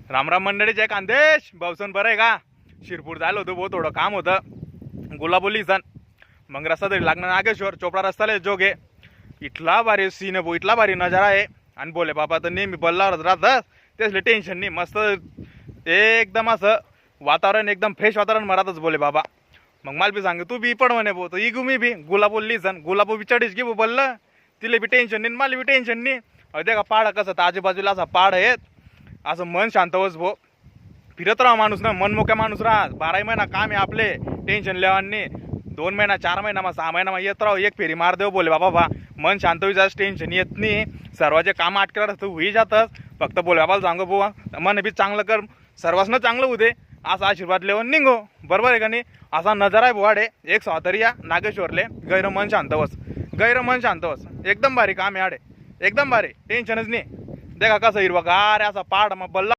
रामराम मंडळीचे कांदेश भाऊसन बरं आहे का? शिरपूर जायला होतं भाऊ, थोडं काम होतं गुलाबोली सण. मग रस्ता तरी लागणार नागेश्वर चोपडा रस्ता जोगे. इथला भारी सीन आहे भाऊ, इथला भारी नजारा आहे. आणि बोले बाबा तर नेहमी बल्लावरच राहतात, त्यासले टेन्शन नाही. मस्त एकदम असं वातावरण, एकदम फ्रेश वातावरण मरातच बोले बाबा. मग मला बी सांग, तू बी पण म्हणे भाऊ, तर इगू मी बी गुलाबोली सण गुलाबो बी चढीच घे भाऊ बल्ल. तिला बी टेन्शन नाही, मला बी टेन्शन नाही. अरे का पाड कसं तर आजूबाजूला असा पाड आहेत, असं मन शांत होस भाऊ. फिरत राहा माणूस ना, मनमोक्या माणूस राहा. 12 महिना काम आहे आपले, टेन्शन लेवांनी. 2 महिना 4 महिना मग 6 महिना मग येत राहू, एक फेरी मार देऊ बोले बाबा. मन शांत होई जास्त, टेन्शन येत नाही. सर्वाचे काम आटकेला असतं होई जातात. फक्त बोले बाबाला सांगू बुवा, मन बी चांगलं कर, सर्वांना चांगलं होऊ दे, असा आशीर्वाद लेवून निघो. बरोबर आहे का नाही? असा नजारा आहे बुवाडे. एक स्वातरी या नागेश्वरले, गैर मन शांत बस, गैर मन शांत बस. एकदम भारी काम आहे आडे, एकदम भारी, टेन्शनच नाही. देखा कसं हिरवा गार असा पाड मग बल्ला.